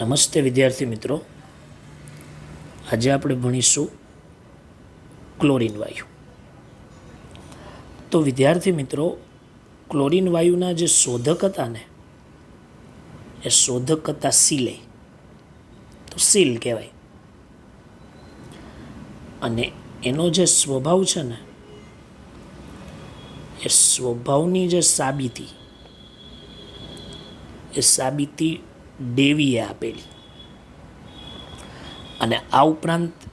નમસ્તે વિદ્યાર્થી મિત્રો, આજે આપણે ભણીશું ક્લોરીન વાયુ. તો વિદ્યાર્થી મિત્રો, ક્લોરીન વાયુના જે શોધક હતા ને એ શોધક હતા સીલે. તો સીલ કહેવાય. અને એનો જે સ્વભાવ છે ને એ સ્વભાવની જે સાબિતી ડેવીએ આપેલી. અને આ ઉપરાંત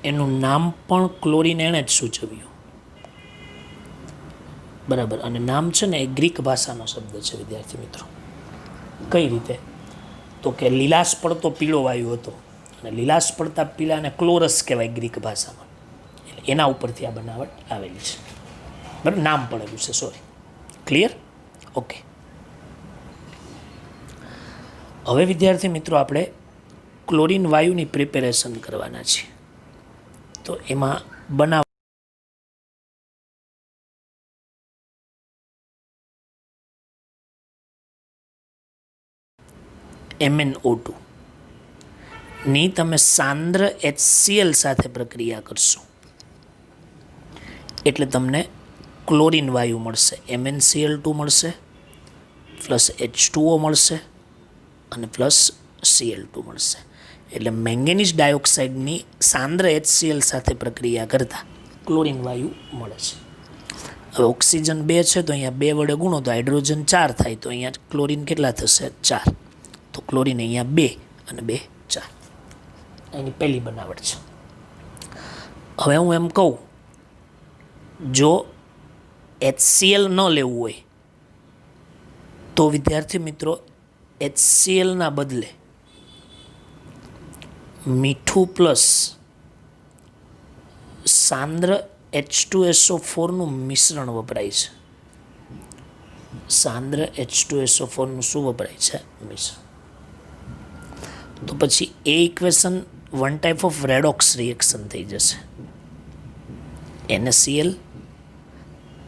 એનું નામ પણ ક્લોરીન એણે જ સૂચવ્યું. બરાબર. અને નામ છે ને એ ગ્રીક ભાષાનો શબ્દ છે વિદ્યાર્થી મિત્રો. કઈ રીતે? તો કે લીલાશ પડતો પીળો વાયુ હતો, અને લીલાશ પડતા પીળાને ક્લોરસ કહેવાય ગ્રીક ભાષામાં. એટલે એના ઉપરથી આ બનાવટ આવેલી છે. બરાબર, નામ પડેલું છે. સોરી. ક્લિયર? ઓકે. હવે વિદ્યાર્થી મિત્રો, આપણે ક્લોરીન વાયુની પ્રિપેરેશન કરવાના છીએ. તો એમાં MnO2 ની તમે સાંદ્ર HCl સાથે પ્રક્રિયા કરશો એટલે તમને ક્લોરીન વાયુ મળશે. MnCl2 મળશે, પ્લસ H2O મળશે અને પ્લસ Cl2 મળશે. એટલે મેંગેનીઝ ડાયોક્સાઇડની સાંદ્ર HCl સાથે પ્રક્રિયા કરતાં ક્લોરીન વાયુ મળે છે. હવે ઓક્સિજન 2 છે તો અહીંયા 2 વડે ગુણો તો હાઇડ્રોજન 4 થાય. તો અહીંયા ક્લોરીન કેટલા થશે? 4. તો ક્લોરીન અહીંયા 2 અને 2 4. એની પહેલી બનાવટ છે. હવે હું એમ કહું, જો HCl ન લેવું હોય તો વિદ્યાર્થી મિત્રો HClના બદલે મીઠું પ્લસ સાંદ્ર H2SO4નું મિશ્રણ વપરાય છે. સાંદ્ર H2SO4નું શું વપરાય છે? મિશ્રણ. તો પછી એ equation one type of redox reaction થઈ જશે. NaCl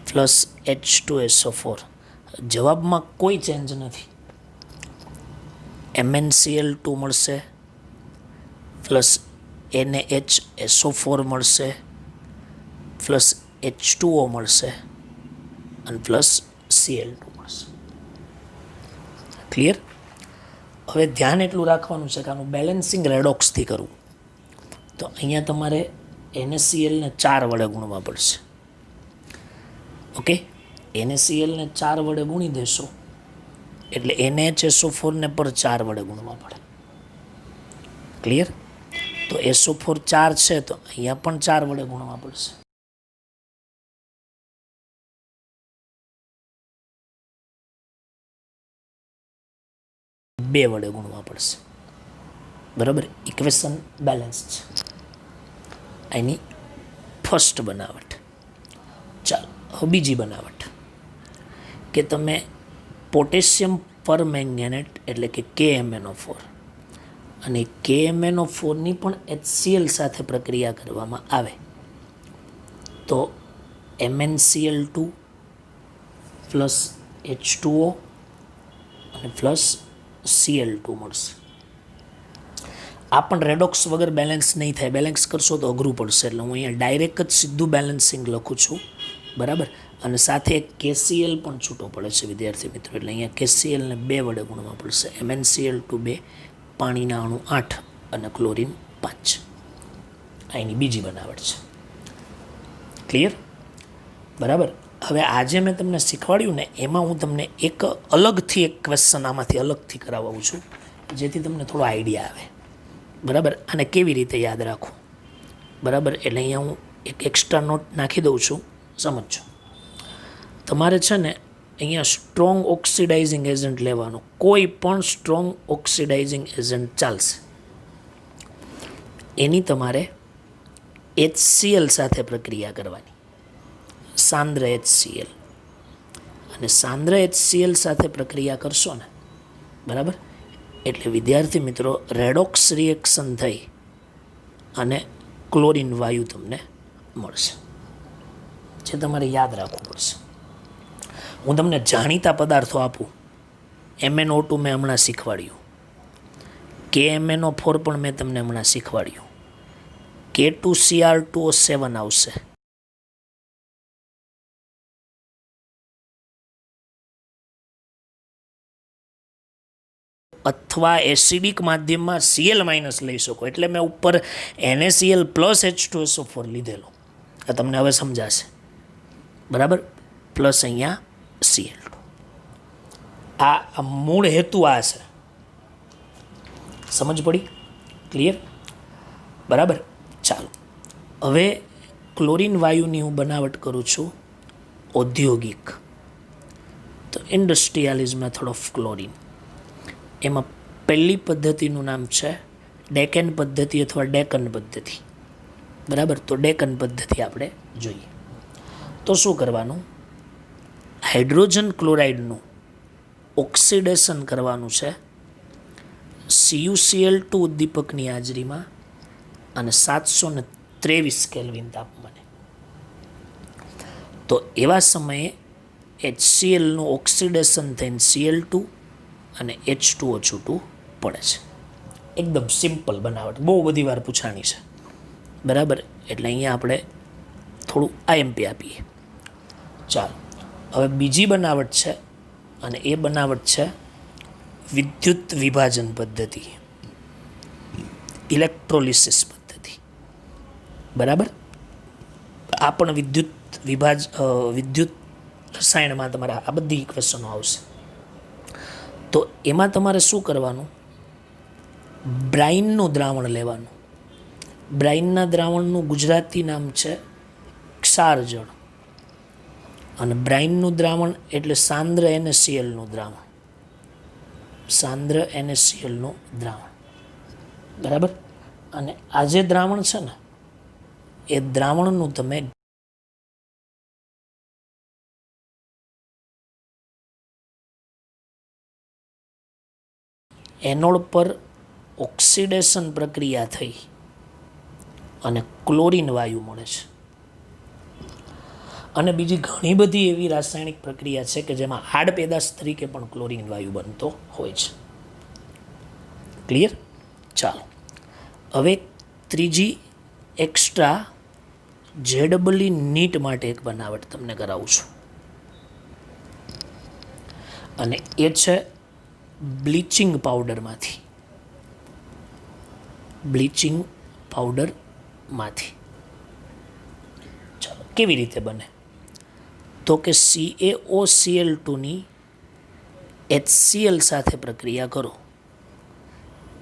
plus H2SO4. જવાબમાં કોઈ ચેન્જ નથી. MnCl2 મળશે, પ્લસ NaHSO4 મળશે, પ્લસ H2O મળશે અને પ્લસ Cl2 મળશે. ક્લિયર? હવે ધ્યાન એટલું રાખવાનું છે કે આનું બેલેન્સિંગ રેડોક્સથી કરવું. તો અહીંયા તમારે NaClને 4 વડે ગુણવા પડશે. ઓકે? NaClને 4 વડે ગુણી દેશો એટલે NaHSO4ને પર 4 વડે ગુણવા પડે. ક્લિયર? તો SO4 4 છે તો અહીંયા પણ 4 વડે ગુણવા પડશે. બે વડે ગુણવા પડશે. બરાબર? ઇક્વેશન બેલેન્સ છે. એની ફર્સ્ટ બનાવટ. ચાલો, હવે બીજી બનાવટ કે તમે પોટેશિયમ પરમેંગેનેટ એટલે કે KMnO4 અને KMnO4ની પણ HCl સાથે પ્રક્રિયા કરવામાં આવે તો MnCl2 પ્લસ H2O અને પ્લસ Cl2 મળશે. આ પણ રેડોક્સ વગર બેલેન્સ નહીં થાય. બેલેન્સ કરશો તો અઘરું પડશે. એટલે હું અહીંયા ડાયરેક્ટ જ સીધું બેલેન્સિંગ લખું છું. બરાબર? અને સાથે એક KCl પણ છૂટો પડે છે વિદ્યાર્થી મિત્રો. એટલે અહીંયા KClને 2 વડે ગુણવા પડશે. MnCl2 2, પાણીના અણુ 8 અને ક્લોરીન 5. આ એની બીજી બનાવટ છે. ક્લિયર? બરાબર. હવે આજે મેં તમને શીખવાડ્યું ને એમાં હું તમને એક અલગથી એક ક્વેશ્ચન આમાંથી અલગથી કરાવું છું જેથી તમને થોડો આઈડિયા આવે. બરાબર? અને કેવી રીતે યાદ રાખવું. બરાબર? એટલે અહીંયા હું એક એક્સ્ટ્રા નોટ નાખી દઉં છું. સમજો. તમારે છે ને અહીંયા સ્ટ્રોંગ ઓક્સિડાઇઝિંગ એજન્ટ લેવાનો. કોઈ પણ સ્ટ્રોંગ ઓક્સિડાઇઝિંગ એજન્ટ ચાલશે. એની તમારે HCl સાથે પ્રક્રિયા કરવાની. સાંદ્ર HCl. અને સાંદ્ર HCl સાથે પ્રક્રિયા કરશો ને, બરાબર, એટલે વિદ્યાર્થી મિત્રો રેડોક્સ રિએક્શન થઈ અને ક્લોરીન વાયુ તમને મળશે. જે તમારે યાદ રાખવું પડશે. હું તમને જાણીતા પદાર્થો આપું. MnO2 મેં હમણાં શીખવાડ્યું. KMnO4 પણ મેં તમને હમણાં શીખવાડ્યું. K2Cr2O7 આવશે. અથવા એસિડિક માધ્યમમાં Cl માઇનસ લઈ શકો. એટલે મેં ઉપર NaCl પ્લસ H2SO4 લીધેલો. આ તમને હવે સમજાશે, બરાબર. પ્લસ અહીંયા Cl2. આ મૂળ હેતુ આ છે. સમજ પડી? ક્લિયર? બરાબર. ચાલો, હવે ક્લોરીન વાયુની હું બનાવટ કરું છું ઔદ્યોગિક. તો ઇન્ડસ્ટ્રીયલ મેથડ ઓફ ક્લોરીન. એમાં પહેલી પદ્ધતિનું નામ છે ડેકન પદ્ધતિ અથવા ડેકન પદ્ધતિ. બરાબર. તો ડેકન પદ્ધતિ આપણે જોઈએ. તો શું કરવાનું? હાઇડ્રોજન ક્લોરાઇડનું ઓક્સિડેશન કરવાનું છે CuCl2 ઉદ્દીપકની હાજરીમાં અને 723 કેલ્વિન તાપમાને. તો એવા સમયે HClનું ઓક્સિડેશન થઈને Cl2 અને H2O છૂટું પડે છે. એકદમ સિમ્પલ બનાવટ, બહુ બધી વાર પૂછાણી છે, બરાબર. એટલે અહીંયા આપણે થોડું IMP આપીએ. ચાલો, હવે બીજી બનાવટ છે અને એ બનાવટ છે વિદ્યુત વિભાજન પદ્ધતિ, ઇલેક્ટ્રોલિસિસ પદ્ધતિ. બરાબર. આ પણ વિદ્યુત રસાયણમાં તમારા આ બધી ઇક્વેશનો આવશે. તો એમાં તમારે શું કરવાનું? બ્રાઇનનું દ્રાવણ લેવાનું. બ્રાઇનના દ્રાવણનું ગુજરાતી નામ છે ક્ષાર જળ. અને બ્રાઇનનું દ્રાવણ એટલે સાંદ્ર NaClનું દ્રાવણ. સાંદ્ર NaClનું દ્રાવણ, બરાબર. અને આ જે દ્રાવણ છે ને, એ દ્રાવણનું તમે એનોડ પર ઓક્સિડેશન પ્રક્રિયા થઈ અને ક્લોરીન વાયુ મળે છે. અને બીજી ઘણી બધી એવી રાસાયણિક પ્રક્રિયા છે કે જેમાં આડ પેદાશ તરીકે પણ ક્લોરીન વાયુ બનતો હોય છે. ક્લિયર? ચાલો, હવે ત્રીજી એક્સ્ટ્રા ZE નીટ માટે એક બનાવટ તમને કરાવું છું. અને એ છે બ્લીચિંગ પાવડરમાંથી. બ્લીચિંગ પાવડરમાંથી. ચાલો, કેવી રીતે બને? તો કે CaOCl2ની HCl સાથે પ્રક્રિયા કરો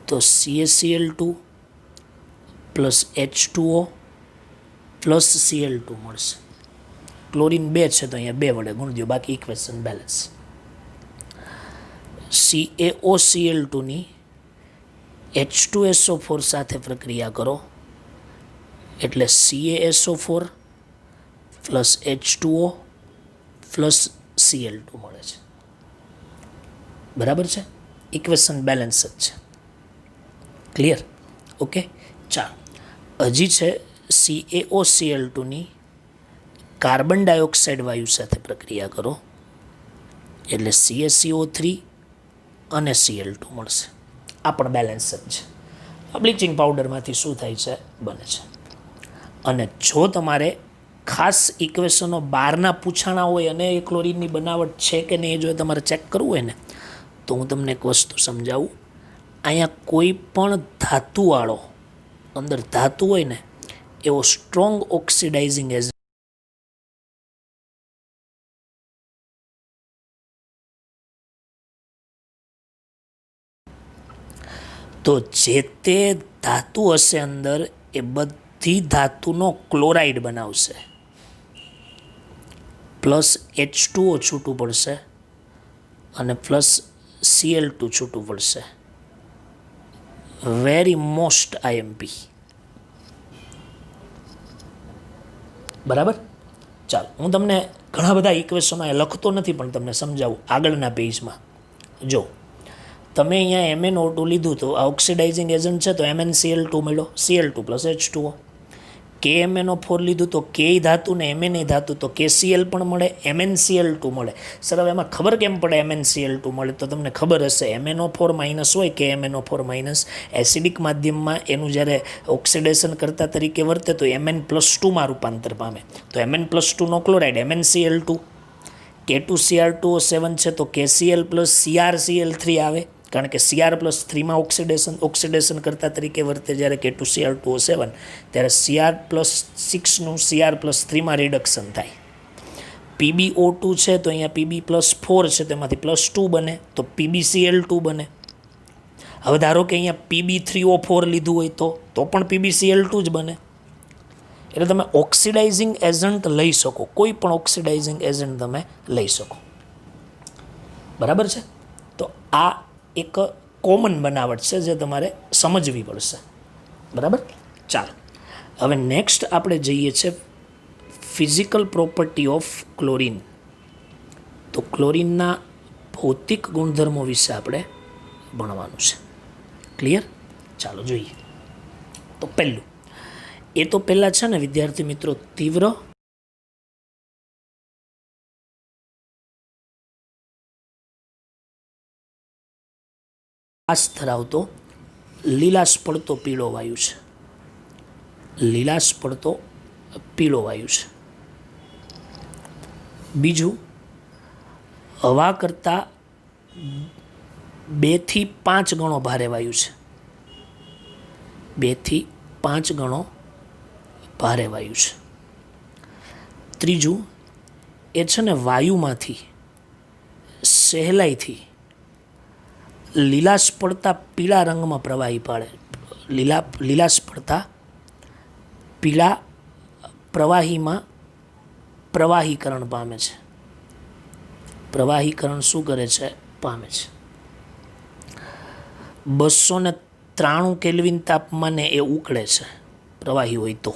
તો CaCl2 plus H2O plus Cl2 મળશે. ક્લોરીન 2 છે તો અહીંયા 2 વડે ગુણ દો, બાકી ઇક્વેશન બેલેન્સ. CaOCl2ની H2SO4 સાથે પ્રક્રિયા કરો એટલે CaSO4 plus H2O plus Cl2 મળે છે. બરાબર છે? ઇક્વેશન બેલેન્સ જ છે. ક્લિયર? ઓકે. ચાલો, હજી છે CaOCl2ની કાર્બન ડાયોક્સાઇડ વાયુ સાથે પ્રક્રિયા કરો એટલે CaCO3 અને Cl2 મળશે. આ પણ બેલેન્સ જ છે. આ બ્લીચિંગ પાવડરમાંથી શું થાય છે? બને છે. અને જો તમારે ખાસ ઇક્વેશનો બહારના પૂછાણા હોય અને એ ક્લોરીનની બનાવટ છે કે નહીં જો તમારે ચેક કરવું હોય ને, તો હું તમને એક વસ્તુ સમજાવું. અહીંયા કોઈ પણ ધાતુવાળો અંદર ધાતુ હોય ને, એવો સ્ટ્રોંગ ઓક્સિડાઇઝિંગ એજન્ટ તો જે તે ધાતુ હશે અંદર એ બધી ધાતુનો ક્લોરાઇડ બનાવશે. પ્લસ H2O છૂટું પડશે અને પ્લસ Cl2 છૂટું પડશે. Very most IMP. બરાબર? ચાલો, હું તમને ઘણા બધા ઇક્વેશનો એ લખતો નથી પણ તમને સમજાવું આગળના પેજમાં. જો તમે અહીંયા MnO2 લીધું તો આ ઓક્સિડાઇઝિંગ એજન્ટ છે તો MnCl2 મળ્યો, Cl2 પ્લસ H2O. KMnO4 લીધું તો કે ધાતુ ને MnA ધાતુ, તો KCl પણ મળે, MnCl2 મળે. સર હવે એમાં ખબર કેમ પડે MnCl2 મળે? તો તમને ખબર હશે, MnO4 માઇનસ હોય, KMnO4 માઇનસ એસિડિક માધ્યમમાં એનું જ્યારે ઓક્સિડેશન કરતા તરીકે વર્તે તો Mn+2 રૂપાંતર પામે. તો Mn+2 નો ક્લોરાઇડ MnCl2, K2Cr2O7 છે તો KCl પ્લસ CrCl3 આવે, કારણ કે Cr+3માં ઓક્સિડેશન કરતા તરીકે વર્તે જ્યારે K2Cr2O7, ત્યારે Cr+6નું Cr+3માં રિડક્શન થાય. PbO2 છે તો અહીંયા Pb+4 છે, તેમાંથી +2 બને તો PbCl2 બને. હવે ધારો કે અહીંયા Pb3O4 લીધું હોય તો પણ PbCl2 જ બને. એટલે તમે ઓક્સિડાઇઝિંગ એજન્ટ લઈ શકો, કોઈ પણ ઓક્સિડાઇઝિંગ એજન્ટ તમે લઈ શકો. બરાબર છે? તો આ એક કોમન બનાવટ છે જે તમારે સમજવી પડશે. બરાબર? ચાલો, હવે નેક્સ્ટ આપણે જઈએ છીએ ફિઝિકલ પ્રોપર્ટી ઓફ ક્લોરિન. તો ક્લોરિનના ભૌતિક ગુણધર્મો વિશે આપણે ભણવાનું છે. ક્લિયર? ચાલો જોઈએ. તો પહેલું, એ તો પહેલાં છે ને વિદ્યાર્થી મિત્રો, તીવ્ર ધરાવતો લીલાશ પડતો પીળો વાયુ છે. લીલાશ પડતો પીળો વાયુ છે. બીજું, હવા કરતાં 2 થી 5 ગણો ભારે વાયુ છે. 2 થી 5 ગણો ભારે વાયુ છે. ત્રીજું, એ છે ને વાયુમાંથી સહેલાઈથી લીલાશ પડતા પીળા રંગમાં પ્રવાહી પાડે. લીલાશ પડતા પીળા પ્રવાહીમાં પ્રવાહીકરણ પામે છે. પ્રવાહીકરણ શું કરે છે? પામે છે. 293 કેલ્વિન તાપમાને એ ઉકળે છે પ્રવાહી હોય તો.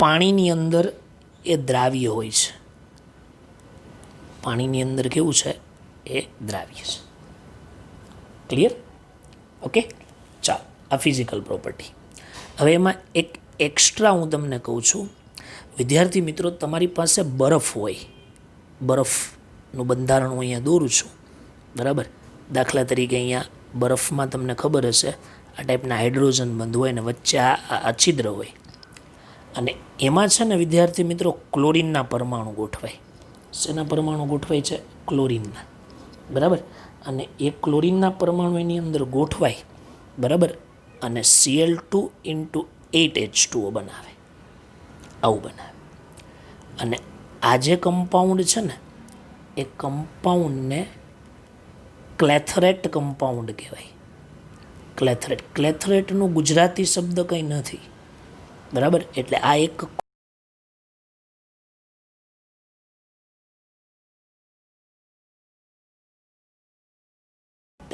પાણીની અંદર એ દ્રાવ્ય હોય છે. પાણીની અંદર કેવું છે? એ દ્રાવ્ય છે. ક્લિયર? ઓકે, ચાલો, આ ફિઝિકલ પ્રોપર્ટી. હવે એમાં એક એક્સ્ટ્રા હું તમને કહું છું, વિદ્યાર્થી મિત્રો, તમારી પાસે બરફ હોય, બરફનું બંધારણ હું અહીંયા દોરું છું. બરાબર? દાખલા તરીકે અહીંયા બરફમાં તમને ખબર હશે આ ટાઈપના હાઇડ્રોજન બંધ હોય ને વચ્ચે આ છિદ્ર હોય, અને એમાં છે ને વિદ્યાર્થી મિત્રો ક્લોરિનના પરમાણુ ગોઠવાય. શેના પરમાણુ ગોઠવાય છે? ક્લોરિનના. બરાબર? અને એ ક્લોરિનના પરમાણુ એની અંદર ગોઠવાય. બરાબર? અને Cl2 × 8H2O બનાવે. આવું બનાવે. અને આ જે કમ્પાઉન્ડ છે ને, એ કમ્પાઉન્ડને ક્લેથરેટ કમ્પાઉન્ડ કહેવાય. ક્લેથરેટ. ક્લેથરેટનું ગુજરાતી શબ્દ કંઈ નથી. બરાબર? એટલે આ એક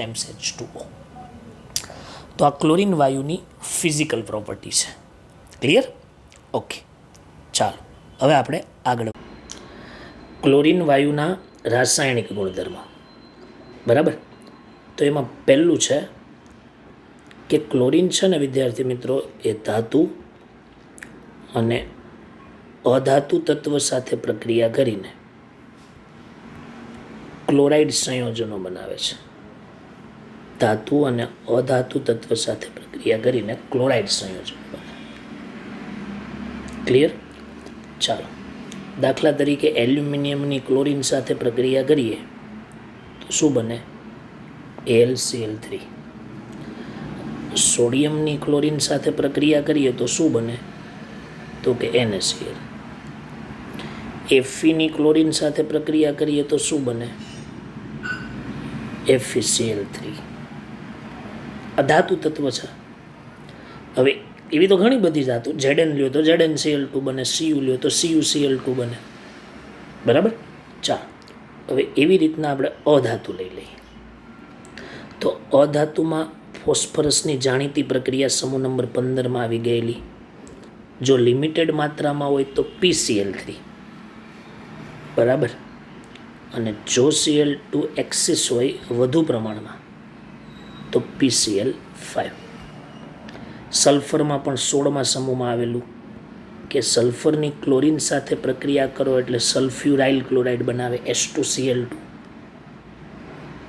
H2O. તો આ ક્લોરિન વાયુની ફિઝિકલ પ્રોપર્ટી છે. ક્લિયર? ઓકે, ચાલો હવે આપણે આગળ. ક્લોરિન વાયુના રાસાયણિક ગુણધર્મો. બરાબર? તો એમાં પહેલું છે કે ક્લોરિન છે ને વિદ્યાર્થી મિત્રો, એ ધાતુ અને અધાતુ તત્વ સાથે પ્રક્રિયા કરીને ક્લોરાઇડ સંયોજનો બનાવે છે. ધાતુ અને અધાતુ તત્વ સાથે પ્રક્રિયા કરીને ક્લોરાઇડ સંયોજનો બનાવે. ક્લિયર? ચાલો, દાખલા તરીકે એલ્યુમિનિયમની ક્લોરિન સાથે પ્રક્રિયા કરીએ તો શું બને? AlCl3. સોડિયમની ક્લોરિન સાથે પ્રક્રિયા કરીએ તો શું બને? તો કે NaCl. Feની ક્લોરિન સાથે પ્રક્રિયા કરીએ તો શું બને? FeCl3. આ ધાતુ તત્વ છે. હવે એવી તો ઘણી બધી ધાતુ, Zn લ્યો તો ZnCl2 બને, Cu લ્યો તો CuCl2 બને. બરાબર? ચાલો, હવે એવી રીતના આપણે અધાતુ લઈ લઈએ. તો અધાતુમાં ફોસ્ફરસની જાણીતી પ્રક્રિયા સમૂહ નંબર 15માં આવી ગયેલી. જો લિમિટેડ માત્રામાં હોય તો PCl3. બરાબર? અને જો Cl2 એક્સિસ હોય વધુ પ્રમાણમાં તો PCl5. સલ્ફરમાં પણ 16મા સમૂહમાં આવેલું કે સલ્ફરની ક્લોરીન સાથે પ્રક્રિયા કરો એટલે સલ્ફ્યુરાઇલ ક્લોરાઇડ બનાવે H2Cl2,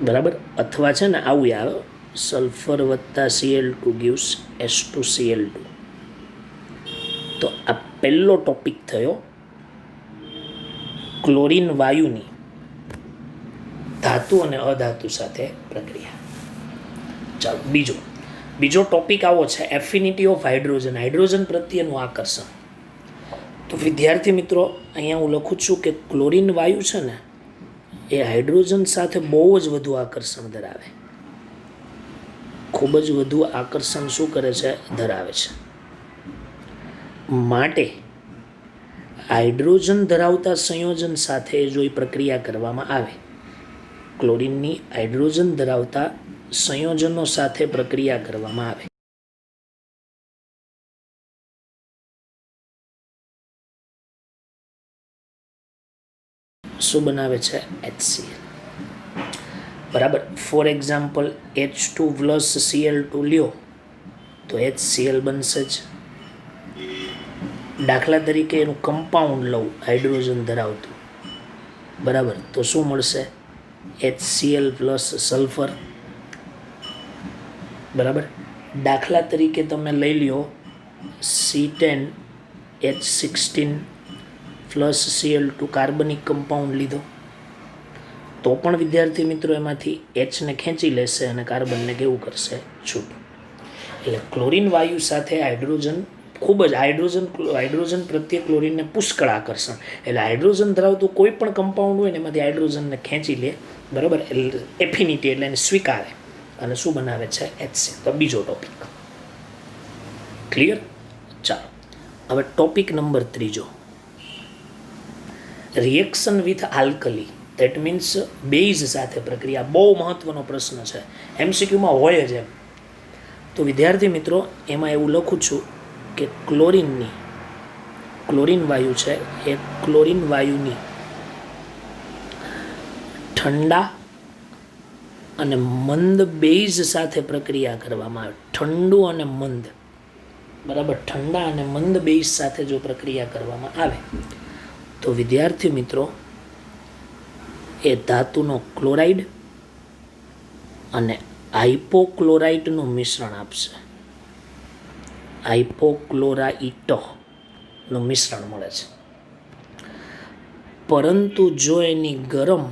બરાબર. અથવા છે ને આવું આવે, સલ્ફર વત્તા Cl2 gives H2Cl2. તો આ પહેલો ટોપિક થયો ક્લોરીન વાયુની ધાતુ અને અધાતુ સાથે પ્રક્રિયા. ચાલો બીજો ટોપિક આવો છે એફિનિટી ઓફ હાઇડ્રોજન, હાઇડ્રોજન પ્રત્યેનું આકર્ષણ. તો વિદ્યાર્થી મિત્રો અહીંયા હું લખું છું કે ક્લોરીન વાયુ છે ને એ હાઇડ્રોજન સાથે બહુ જ વધુ આકર્ષણ ધરાવે, ખૂબ જ વધુ આકર્ષણ શું કરે છે, ધરાવે છે. માટે હાઇડ્રોજન ધરાવતા સંયોજન સાથે જો એ પ્રક્રિયા કરવામાં આવે, ક્લોરીનની હાઇડ્રોજન ધરાવતા સંયોજનો સાથે પ્રક્રિયા કરવામાં આવે શું બનાવે છે, HCl, બરાબર. For example H2 plus Cl2 લ્યો તો HCl બનશે જ. દાખલા તરીકે એનું કમ્પાઉન્ડ લઉં હાઇડ્રોજન ધરાવતું, બરાબર, તો શું મળશે, HCl પ્લસ સલ્ફર, બરાબર. દાખલા તરીકે તમે લઈ લ્યો C10H16 પ્લસ Cl2 કાર્બનિક કમ્પાઉન્ડ લીધો, તો પણ વિદ્યાર્થી મિત્રો એમાંથી Hને ખેંચી લેશે અને કાર્બનને કેવું કરશે, છૂટું. એટલે ક્લોરીન વાયુ સાથે હાઇડ્રોજન ખૂબ જ હાઇડ્રોજન પ્રત્યે ક્લોરીનને પુષ્કળ આકર્ષણ. એટલે હાઇડ્રોજન ધરાવતું કોઈ પણ કમ્પાઉન્ડ હોય ને એમાંથી હાઇડ્રોજનને ખેંચી લે, બરાબર, એટલે એફિનિટી એટલે એને સ્વીકારે અને શું બનાવે છે, HCl. તો બીજો ટોપિક ક્લિયર. ચાલો હવે topic number 3, reaction with alkali, that means base સાથે પ્રક્રિયા. બહુ મહત્વનો પ્રશ્ન છે, MCQમાં હોય જ એમ. તો વિદ્યાર્થી મિત્રો એમાં એવું લખું છું કે ક્લોરીન વાયુ છે એ ક્લોરીન વાયુની ઠંડા અને મંદ બેઝ સાથે પ્રક્રિયા કરવામાં આવે. ઠંડુ અને મંદ, બરાબર, ઠંડા અને મંદ બેઝ સાથે જો પ્રક્રિયા કરવામાં આવે તો વિદ્યાર્થી મિત્રો એ ધાતુનો ક્લોરાઇડ અને હાઇપોક્લોરાઇટનું મિશ્રણ આપશે. હાઇપોક્લોરાઇટનું મિશ્રણ મળે છે. પરંતુ જો એની ગરમ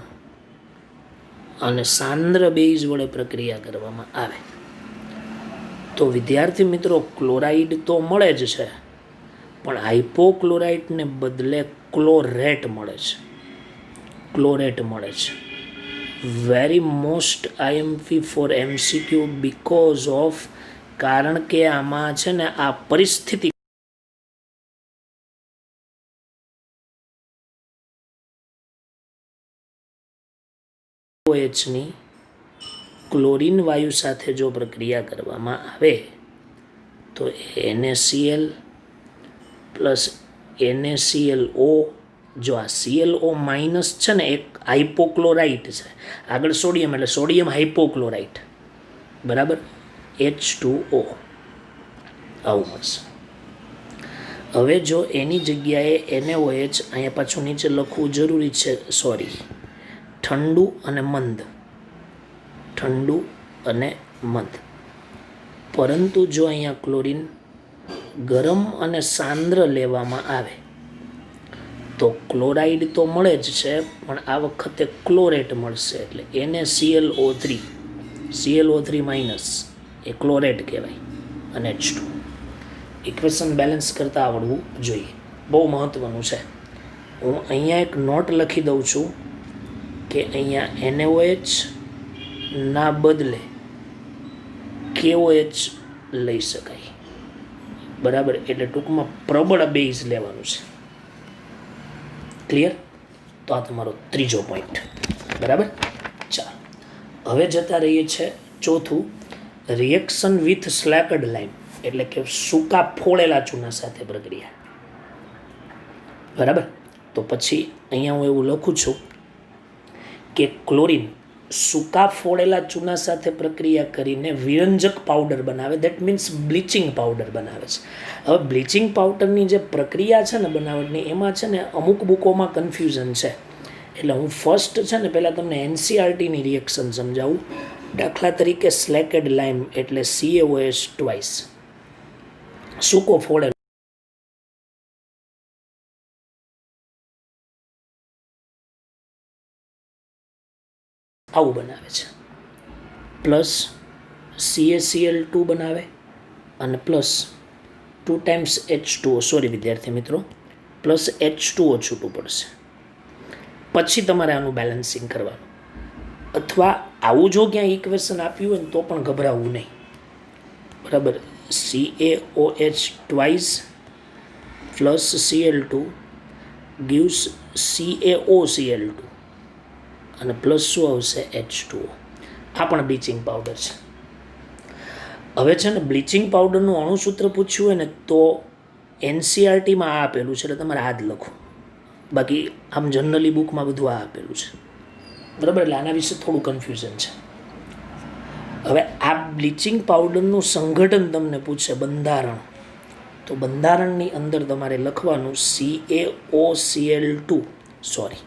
અને સાંદ્ર બેઝ વડે પ્રક્રિયા કરવામાં આવે તો વિદ્યાર્થી મિત્રો ક્લોરાઇડ તો મળે જ છે, પણ હાઇપોક્લોરાઇટને બદલે ક્લોરેટ મળે છે. Very most IMP for MCQ because of, કારણ કે આમાં છે ને આ પરિસ્થિતિ OHની ક્લોરીન વાયુ સાથે જો પ્રક્રિયા કરવામાં આવે તો NaCl પ્લસ NaClO, જો આ ClO માઇનસ છે ને એક હાઇપોક્લોરાઇટ છે, આગળ સોડિયમ એટલે સોડિયમ હાઇપોક્લોરાઇટ, બરાબર, H2O આવું મળશે. હવે જો એની જગ્યાએ NaOH, અહીંયા પાછું નીચે લખવું જરૂરી છે, સોરી, ઠંડુ અને મંદ, પરંતુ જો અહીંયા ક્લોરીન ગરમ અને સાંદ્ર લેવામાં આવે તો ક્લોરાઇડ તો મળે જ છે, પણ આ વખતે ક્લોરેટ મળશે. એટલે ClO3 માઇનસ એ ક્લોરેટ કહેવાય અને H2. ઇક્વેશન બેલેન્સ કરતાં આવડવું જોઈએ, બહુ મહત્ત્વનું છે. હું અહીંયા એક નોટ લખી દઉં છું કે અહીંયા NaOH ના બદલે KOH લઈ શકાય, બરાબર. એટલે ટૂંકમાં પ્રબળ બેઝ લેવાનું છે. ક્લિયર. તો આ તમારો ત્રીજો પોઈન્ટ, બરાબર. ચાલો હવે જતા રહીએ છે ચોથું, રિએક્શન વિથ સ્લેકડ લાઇમ, એટલે કે સૂકા ફોડેલા ચૂના સાથે પ્રક્રિયા, બરાબર. તો પછી અહીંયા હું એવું લખું છું કે ક્લોરીન સૂકા ફોડેલા ચૂના સાથે પ્રક્રિયા કરીને વિરંજક પાવડર બનાવે, દેટ મીન્સ બ્લીચિંગ પાવડર બનાવે છે. હવે બ્લીચિંગ પાવડરની જે પ્રક્રિયા છે ને બનાવટની, એમાં છે ને અમુક બુકોમાં કન્ફ્યુઝન છે. એટલે હું ફર્સ્ટ છે ને પહેલાં તમને એનસીઆરટીની રિએક્શન સમજાવું. દાખલા તરીકે સ્લેકેડ લાઇમ એટલે CaOH ટ્વાઇસ, સૂકો ફોડેલો આવું બનાવે છે, પ્લસ CaCl2 બનાવે અને પ્લસ 2 ટાઈમ્સ H2O, સોરી વિદ્યાર્થી મિત્રો, પ્લસ H2O છૂટું પડશે. પછી તમારે આનું બેલેન્સિંગ કરવાનું. અથવા આવું જો ક્યાં ઇક્વેશન આપ્યું હોય ને તો પણ ગભરાવવું નહીં, બરાબર. CaOH twice plus Cl2 gives CaOCl2 અને પ્લસ શું આવશે? H2O. આ પણ બ્લીચિંગ પાવડર છે. હવે છે ને બ્લીચિંગ પાવડરનું અણુસૂત્ર પૂછ્યું હોય ને તો એનસીઆરટીમાં આ આપેલું છે, એટલે તમારે આ જ લખો. બાકી આમ જનરલી બુકમાં બધું આ આપેલું છે, બરાબર. એટલે આના વિશે થોડું કન્ફ્યુઝન છે. હવે આ બ્લીચિંગ પાવડરનું સંગઠન તમને પૂછે, બંધારણ, તો બંધારણની અંદર તમારે લખવાનું CaOCl2, sorry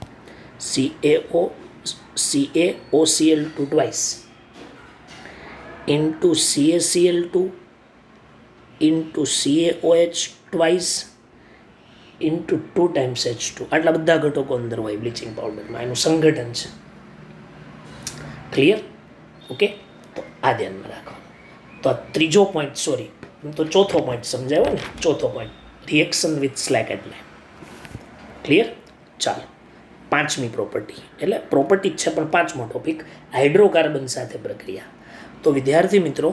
CaOCl2 twice into CaCl2 into CaOH twice into 2 times H2. આટલા બધા ઘટકો અંદર હોય બ્લીચિંગ પાવડરમાં, એનું સંગઠન છે. ક્લિયર? ઓકે, તો આ ધ્યાનમાં રાખવાનું. તો આ ત્રીજો પોઈન્ટ, સોરી તો ચોથો પોઈન્ટ સમજાયો ને, ચોથો point reaction with slaked lime. Clear? ચાલો, પાંચમી પ્રોપર્ટી, એટલે પ્રોપર્ટી જ છે પણ પાંચમો ટોપિક, હાઇડ્રોકાર્બન સાથે પ્રક્રિયા. તો વિદ્યાર્થી મિત્રો,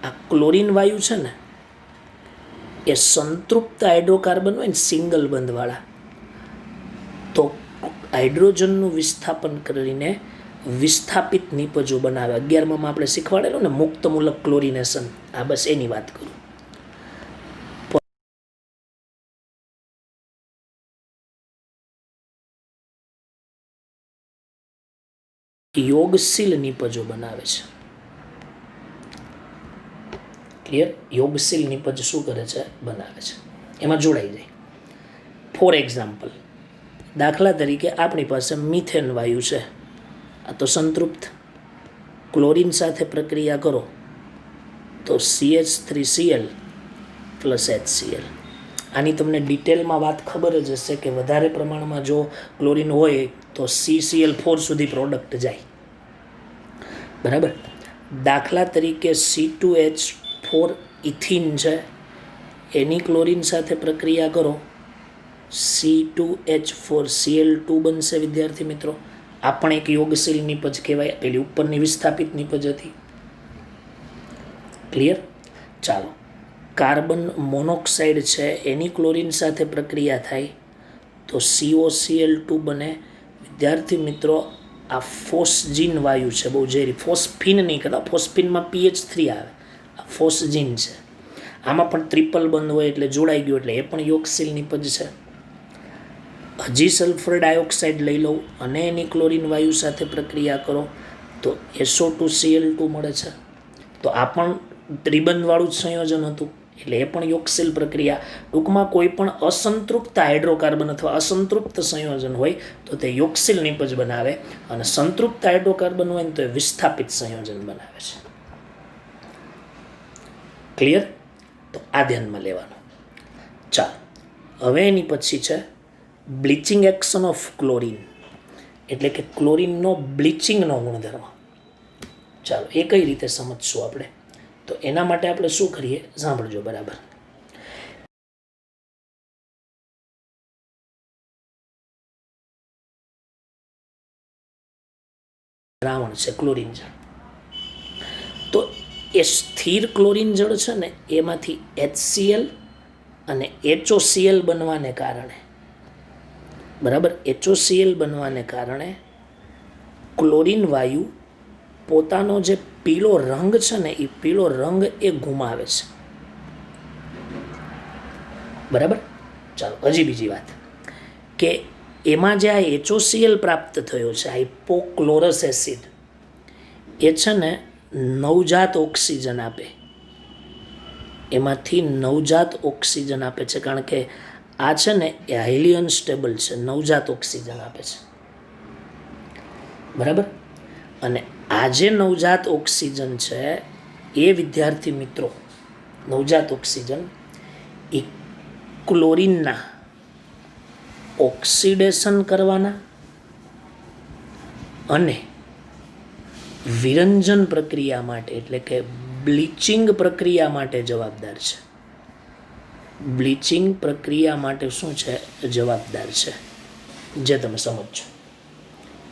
આ ક્લોરીન વાયુ છે ને એ સંતૃપ્ત હાઇડ્રોકાર્બન હોય ને સિંગલ બંધવાળા, તો હાઇડ્રોજનનું વિસ્થાપન કરીને વિસ્થાપિત નિપજો બનાવે. 11માં આપણે શીખવાડેલું ને મુક્તમૂલક ક્લોરિનેશન, આ બસ એની વાત કરું. યોગશીલ નિપજો બનાવે છે. ક્લિયર? યોગશીલ નિપજ શું કરે છે? બનાવે છે, એમાં જોડાઈ જાય. ફોર એક્ઝામ્પલ, દાખલા તરીકે આપણી પાસે મિથેન વાયુ છે, આ તો સંતૃપ્ત. ક્લોરીન સાથે પ્રક્રિયા કરો તો CH3Cl પ્લસ HCl. આની તમને ડિટેલમાં વાત ખબર જ હશે કે વધારે પ્રમાણમાં જો ક્લોરીન હોય તો CCl4 સુધી પ્રોડક્ટ જાય, બરાબર. દાખલા તરીકે C2H4 ઇથિન છે, એની ક્લોરીન સાથે પ્રક્રિયા કરો, C2H4Cl2 બનશે વિદ્યાર્થી મિત્રો. આ પણ એક યોગશીલ નિપજ કહેવાય, પેલી ઉપરની વિસ્થાપિત નિપજ હતી. ક્લિયર? ચાલો, કાર્બન મોનોક્સાઇડ છે, એની ક્લોરીન સાથે પ્રક્રિયા થાય તો COCl2 બને. વિદ્યાર્થી મિત્રો, આ ફોસ્જીન વાયુ છે, બહુ ઝેરી. ફોસ્ફિન નહીં કહેતા, ફોસ્ફિનમાં PH3 આવે, આ ફોસ્જીન છે. આમાં પણ ટ્રિપલ બંધ હોય એટલે જોડાઈ ગયું, એટલે એ પણ યોગશીલ નિપજ છે. હજી સલ્ફર ડાયોક્સાઇડ લઈ લઉં અને એની ક્લોરીન વાયુ સાથે પ્રક્રિયા કરો તો SO2Cl2 મળે છે. તો આ પણ ત્રિબંધવાળું જ સંયોજન હતું, એટલે એ પણ યોગશીલ પ્રક્રિયા. ટૂંકમાં કોઈ પણ અસંતૃપ્ત હાઇડ્રોકાર્બન અથવા અસંતૃપ્ત સંયોજન હોય તો તે યોગશીલ નિપજ બનાવે, અને સંતૃપ્ત હાઇડ્રોકાર્બન હોય ને તો એ વિસ્થાપિત સંયોજન બનાવે છે. ક્લિયર? તો આ ધ્યાનમાં લેવાનું. ચાલો, હવે એની પછી છે બ્લીચિંગ એક્શન ઓફ ક્લોરીન, એટલે કે ક્લોરીનનો બ્લીચિંગનો ગુણધર્મ. ચાલો, એ કઈ રીતે સમજશું આપણે? તો એના માટે આપણે શું કરીએ, સાંભળજો બરાબર. દ્રાવણ છે ક્લોરીન જળ, તો એ સ્થિર ક્લોરીન જળ છે ને એમાંથી HCl અને HOCl બનવાને કારણે, બરાબર, HOCl બનવાને કારણે ક્લોરીન વાયુ પોતાનો જે પીળો રંગ છે ને એ પીળો રંગ એ ગુમાવે છે, બરાબર. ચાલો, હજી બીજી વાત કે એમાં જે આ HOCl પ્રાપ્ત થયો છે, હાઇપોક્લોરસ એસિડ, એ છે ને નવજાત ઓક્સિજન આપે, એમાંથી નવજાત ઓક્સિજન આપે છે, કારણ કે આ છે ને એ હાઈલી અનસ્ટેબલ છે, નવજાત ઓક્સિજન આપે છે, બરાબર. અને આ જે નવજાત ઓક્સિજન છે એ વિદ્યાર્થી મિત્રો, નવજાત ઓક્સિજન એ ક્લોરીનના ઓક્સિડેશન કરવાના અને વિરંજન પ્રક્રિયા માટે એટલે કે બ્લીચિંગ પ્રક્રિયા માટે જવાબદાર છે. બ્લીચિંગ પ્રક્રિયા માટે શું છે? જવાબદાર છે, જે તમે સમજો,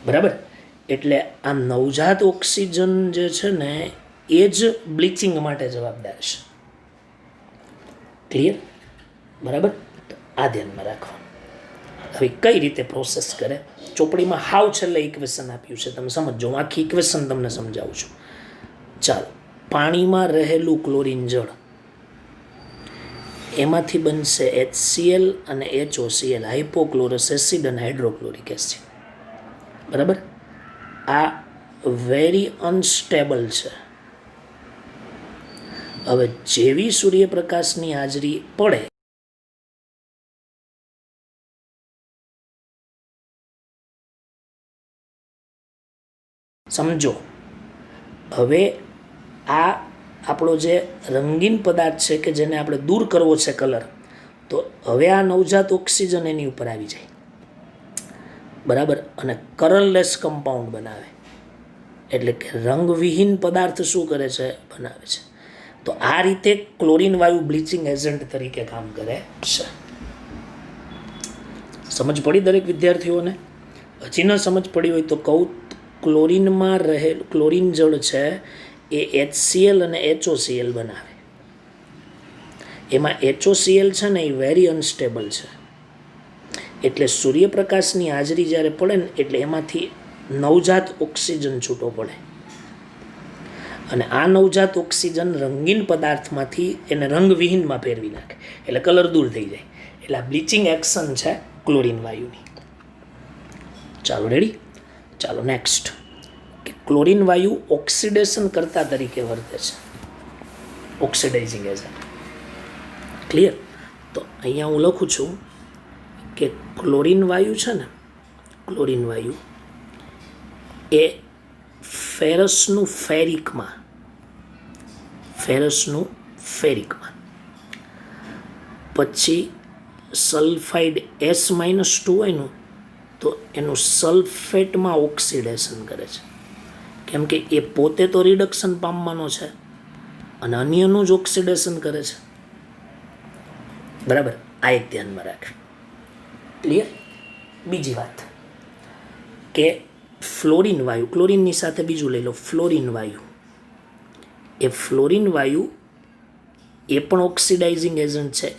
બરાબર. એટલે આ નવજાત ઓક્સિજન જે છે ને એ જ બ્લીચિંગ માટે જવાબદાર છે. ક્લિયર? બરાબર. તો આ ધ્યાનમાં રાખવાનું. હવે કઈ રીતે પ્રોસેસ કરે, ચોપડીમાં હાવ છેલ્લે ઇક્વેશન આપ્યું છે, તમે સમજો. હું આખી ઇક્વેશન તમને સમજાવું છું. ચાલો, પાણીમાં રહેલું ક્લોરીન જળ, એમાંથી બનશે HCl અને HOCl, હાઇપોક્લોરસ એસિડ અને હાઇડ્રોક્લોરિક એસિડ, બરાબર. આ વેરી અનસ્ટેબલ છે. હવે જેવી સૂર્યપ્રકાશની હાજરી પડે, સમજો. હવે આ આપણો જે રંગીન પદાર્થ છે કે જેને આપણે દૂર કરવો છે કલર, તો હવે આ નવજાત ઓક્સિજન એની ઉપર આવી જાય, બરાબર. અને કલરલેસ કમ્પાઉન્ડ બનાવે, એટલે કે રંગવિહીન પદાર્થ શું કરે છે? બનાવે છે. તો આ રીતે ક્લોરીન વાયુ બ્લીચિંગ એજન્ટ તરીકે કામ કરે છે. સમજ પડી દરેક વિદ્યાર્થીઓને? હજી ન સમજ પડી હોય તો કહું, ક્લોરીનમાં રહેલ ક્લોરીન જળ છે એ HCl અને HOCl બનાવે. એમાં HOCl છે ને એ વેરી અનસ્ટેબલ છે, એટલે સૂર્યપ્રકાશની હાજરી જ્યારે પડે ને એટલે એમાંથી નવજાત ઓક્સિજન છૂટો પડે, અને આ નવજાત ઓક્સિજન રંગીન પદાર્થમાંથી એને રંગવિહીનમાં ફેરવી નાખે, એટલે કલર દૂર થઈ જાય. એટલે આ બ્લીચિંગ એક્શન છે ક્લોરીન વાયુની. ચાલો, રેડી? ચાલો નેક્સ્ટ, કે ક્લોરીન વાયુ ઓક્સિડેશન કરતા તરીકે વર્તે છે, ઓક્સિડાઇઝિંગ એજન્ટ. ક્લિયર? તો અહીંયા હું લખું છું કે ક્લોરીન વાયુ છે ને, ક્લોરીન વાયુ એ ફેરસનું ફેરિકમાં, પછી સલ્ફાઇડ S-2 હોય ને તો એનું સલ્ફેટમાં ઓક્સિડેશન કરે છે, કેમ કે એ પોતે તો રિડક્શન પામવાનો છે અને અન્યનું જ ઓક્સિડેશન કરે છે, બરાબર. આ એક ધ્યાનમાં રાખ. ક્લિયર? બીજી વાત કે ફ્લોરિન વાયુ, ક્લોરીનની સાથે બીજું લઈ લો, ફ્લોરિન વાયુ. એ ફ્લોરિન વાયુ એ પણ ઓક્સિડાઇઝિંગ એજન્ટ છે.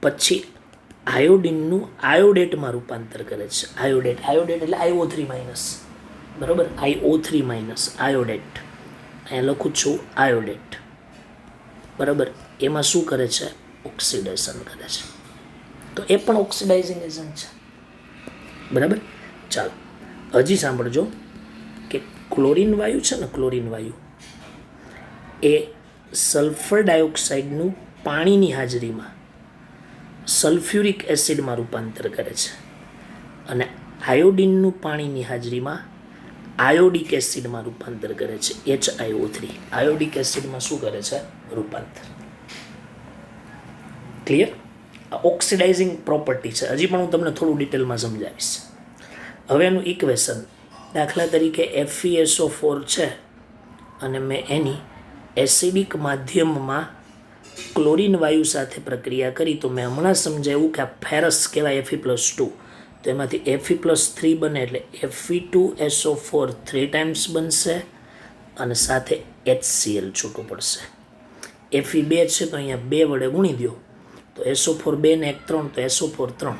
પછી આયોડિનનું આયોડેટમાં રૂપાંતર કરે છે. આયોડેટ એટલે IO3-, બરાબર. IO3-, આયોડેટ. અહીંયા લખું છું આયોડેટ, બરાબર. એમાં શું કરે છે? ઓક્સિડેશન કરે છે. તો એ પણ ઓક્સિડાઇઝિંગ એજન્ટ છે, બરાબર. ચાલો, હજી સાંભળજો કે ક્લોરીન વાયુ છે ને, ક્લોરીન વાયુ એ સલ્ફર ડાયોક્સાઇડનું પાણીની હાજરીમાં સલ્ફ્યુરિક એસિડમાં રૂપાંતર કરે છે, અને આયોડિનનું પાણીની હાજરીમાં આયોડિક એસિડમાં રૂપાંતર કરે છે, HiO3. આયોડિક એસિડમાં શું કરે છે? રૂપાંતર. ક્લિયર? આ ઓક્સિડાઇઝિંગ પ્રોપર્ટી છે. હજી પણ હું તમને થોડું ડિટેલમાં સમજાવીશ. હવે એનું ઇક્વેશન, દાખલા તરીકે FeSO4 છે અને મેં એની એસિડિક માધ્યમમાં ક્લોરીન વાયુ સાથે પ્રક્રિયા કરી, તો મેં હમણાં સમજાવ્યું કે આ ફેરસ કહેવાય, Fe+2. તો એમાંથી Fe+3 બને એટલે Fe2SO4 3 ટાઈમ્સ બનશે અને સાથે HCl છૂટું પડશે. Fe2 છે તો અહીંયા 2 વડે ગુણી દો તો SO4 2 ને 1 3, તો SO4 3.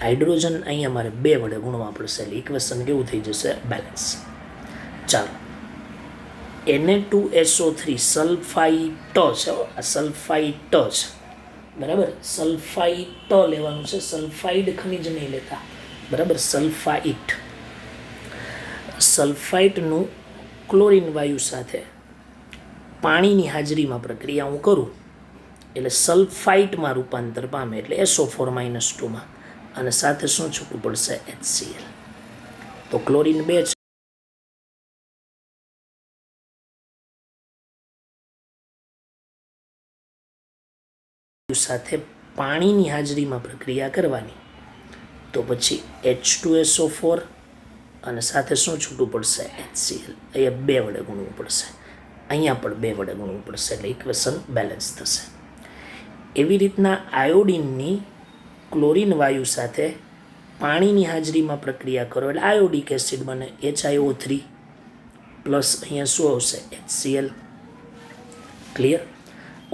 હાઇડ્રોજન અહીંયા મારે 2 વડે ગુણવા પડશે, એટલે ઇક્વેશન કેવું થઈ જશે? બેલેન્સ. ચાલો, Na2SO3 સલ્ફાઇટ છે, આ સલ્ફાઇટ છે, બરાબર. સલ્ફાઇટ લેવાનું છે, સલ્ફાઇડ ખનિજ નહીં લેતા, બરાબર. સલ્ફાઇટનું ક્લોરીન વાયુ સાથે પાણીની હાજરીમાં પ્રક્રિયા હું કરું એટલે સલ્ફાઇટમાં રૂપાંતર પામે, એટલે SO4-2માં, અને સાથે શું છૂટું પડશે? HCl. તો ક્લોરીન 2 સાથે પાણીની હાજરીમાં પ્રક્રિયા કરવાની, તો પછી H2SO4 અને સાથે શું છૂટું પડશે? HCl. અહીંયા 2 વડે ગુણવું પડશે, અહીંયા પણ 2 વડે ગુણવું પડશે, એટલે ઇક્વેશન બેલેન્સ થશે. એવી રીતના આયોડિનની ક્લોરીન વાયુ સાથે પાણીની હાજરીમાં પ્રક્રિયા કરો એટલે આયોડિક એસિડ બને, HiO3 પ્લસ અહીંયા શું આવશે? HCl. ક્લિયર?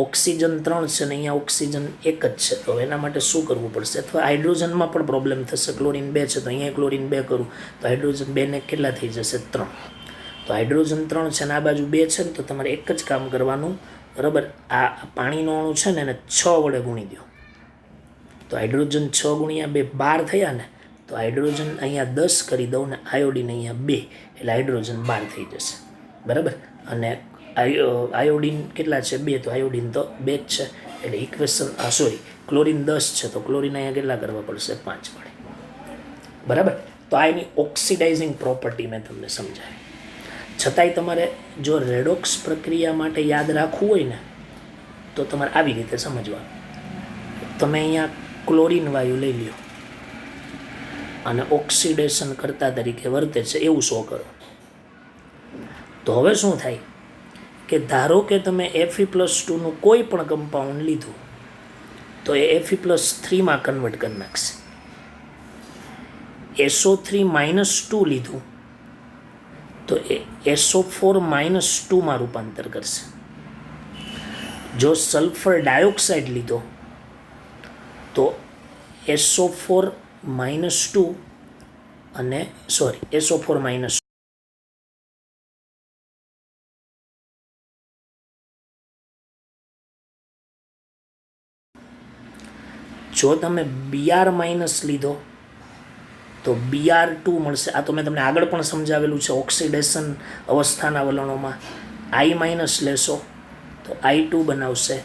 ઓક્સિજન 3 છે ને અહીંયા ઓક્સિજન 1 જ છે, તો એના માટે શું કરવું પડશે? અથવા હાઇડ્રોજનમાં પણ પ્રોબ્લેમ થશે. ક્લોરીન 2 છે તો અહીંયા ક્લોરીન 2 કરું તો હાઇડ્રોજન 2 ને કેટલા થઈ જશે? 3. તો હાઇડ્રોજન 3 છે ને આ બાજુ 2 છે ને, તો તમારે એક જ કામ કરવાનું, બરાબર. આ પાણીનો અણુ છે ને એને 6 વડે ગુણી દો, તો હાઇડ્રોજન 6 ગુણ્યા 2 12 થયા ને, તો હાઇડ્રોજન અહીંયા 10 કરી દઉં ને આયોડિન અહીંયા 2, એટલે હાઇડ્રોજન 12 થઈ જશે, બરાબર. અને આયોડિન કેટલા છે? 2, તો આયોડિન તો 2 જ છે, એટલે ઇક્વેશન ક્લોરીન 10 છે તો ક્લોરીન અહીંયા કેટલા કરવા પડશે? 5 વડે, બરાબર. તો આ એની ઓક્સિડાઇઝિંગ પ્રોપર્ટી મેં તમને સમજાવી. છતાંય તમારે જો રેડોક્સ પ્રક્રિયા માટે યાદ રાખવું હોય ને તો તમારે આવી રીતે સમજવાનું. તમે અહીંયા ક્લોરીન વાયુ લઈ લ્યો અને ઓક્સિડેશન કરતા તરીકે વર્તે છે એવું શો કરો. તો હવે શું થાય કે ધારો કે તમે Fe+2નું કોઈ પણ કમ્પાઉન્ડ લીધું તો એ Fe+3માં કન્વર્ટ કરી નાખશે. SO3-2 લીધું તો એ SO4-2માં રૂપાંતર કરશે. જો સલ્ફર ડાયોક્સાઇડ લીધો તો SO4-2 અને SO4-, જો તમે Br- લીધો તો Br2 મળશે. આ તો મેં તમને આગળ પણ સમજાવેલું છે ઓક્સિડેશન અવસ્થાના વલણોમાં. I- લેશો તો I2 બનાવશે,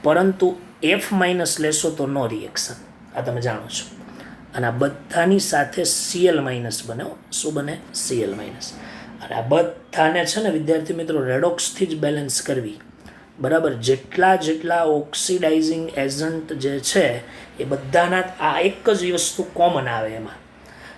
પરંતુ F- લેશો તો નો રિએક્શન, આ તમે જાણો છો. અને આ બધાની સાથે Cl- બને. શું બને? Cl-. અને આ બધાને છે ને વિદ્યાર્થી મિત્રો રેડોક્સથી જ બેલેન્સ કરવી, બરાબર. જેટલા ઓક્સિડાઇઝિંગ એજન્ટ જે છે એ બધાના આ એક જ વસ્તુ કોમન આવે. એમાં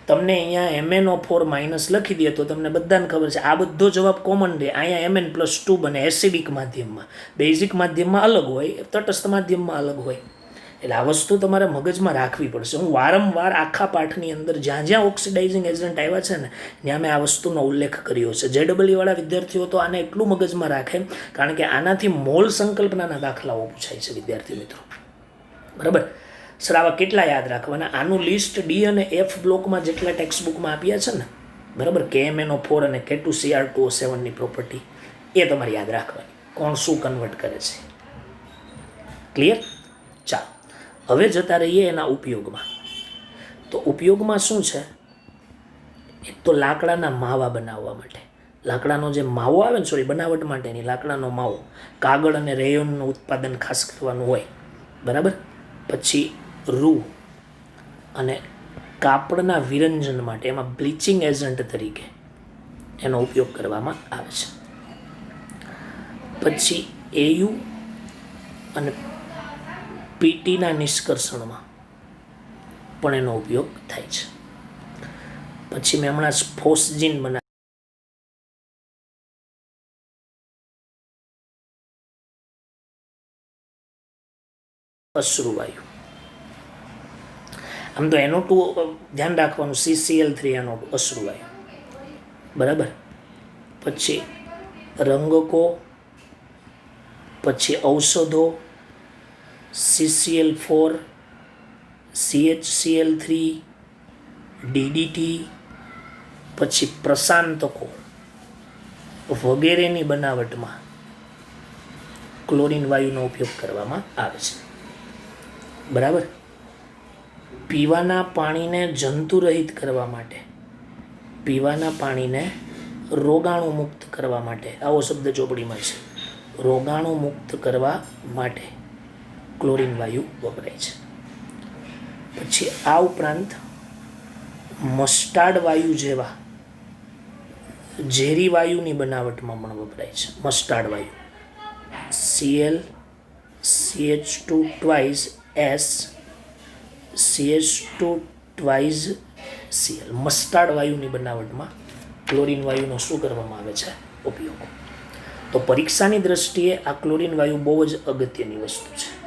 તમને અહીંયા MnO4- લખી દે તો તમને બધાને ખબર છે આ બધો જવાબ કોમન રહે. અહીંયા Mn+2 બને એસિડિક માધ્યમમાં, બેઝિક માધ્યમમાં અલગ હોય, તટસ્થ માધ્યમમાં અલગ હોય. એટલે આ વસ્તુ તમારે મગજમાં રાખવી પડશે. હું વારંવાર આખા પાઠની અંદર જ્યાં ઓક્સિડાઇઝિંગ એજન્ટ આવ્યા છે ને ત્યાં મેં આ વસ્તુનો ઉલ્લેખ કર્યો છે. JEE-વાળા વિદ્યાર્થીઓ તો આને એટલું મગજમાં રાખે કારણ કે આનાથી મોલ સંકલ્પનાના દાખલાઓ પૂછાય છે વિદ્યાર્થી મિત્રો, બરાબર. સર આવા કેટલા યાદ રાખવાના? આનું લિસ્ટ D અને F બ્લોકમાં જેટલા ટેક્સ્ટ બુકમાં આપ્યા છે ને, બરાબર, KMnO4 અને K2Cr2O7ની પ્રોપર્ટી એ તમારે યાદ રાખવાની, કોણ શું કન્વર્ટ કરે છે. ક્લિયર? ચાલો હવે જતા રહીએ એના ઉપયોગમાં. તો ઉપયોગમાં શું છે? એક તો લાકડાના માવા બનાવવા માટે, લાકડાનો જે માવો આવે ને બનાવટ માટેની લાકડાનો માવો, કાગળ અને રેયોનનું ઉત્પાદન ખાસ કરવાનું હોય, બરાબર. પછી રૂ અને કાપડના વિરંજન માટે એમાં બ્લીચિંગ એજન્ટ તરીકે એનો ઉપયોગ કરવામાં આવે છે. પછી AU અને PTના નિષ્કર્ષણમાં પણ એનો ઉપયોગ થાય છે. પછી મેં હમણાં ફોસ્જીન અશ્રુવાયુ. આમ તો NO2 ધ્યાન રાખવાનું, CCl3NO2 અશ્રુવાયુ, બરાબર. પછી રંગકો, પછી ઔષધો, CCl4, CHCl3, DDT, પછી પ્રશાંતકો વગેરેની બનાવટમાં ક્લોરીન વાયુનો ઉપયોગ કરવામાં આવે છે. બરાબર. પીવાના પાણીને જંતુરહિત કરવા માટે, પીવાના પાણીને રોગાણુ મુક્ત કરવા માટે, આવો શબ્દ ચોપડીમાં છે, રોગાણુ મુક્ત કરવા માટે ક્લોરીન વાયુ વપરાય છે. પછી આ ઉપરાંત મસ્ટાર્ડ વાયુ જેવા ઝેરી વાયુની બનાવટમાં પણ વપરાય છે. મસ્ટાર્ડ વાયુ Cl CH2 twice S CH2 twice Cl. મસ્ટાર્ડ વાયુની બનાવટમાં ક્લોરીન વાયુનો શું કરવામાં આવે છે? ઉપયોગ. તો પરીક્ષાની દ્રષ્ટિએ આ ક્લોરીન વાયુ બહુ જ અગત્યની વસ્તુ છે.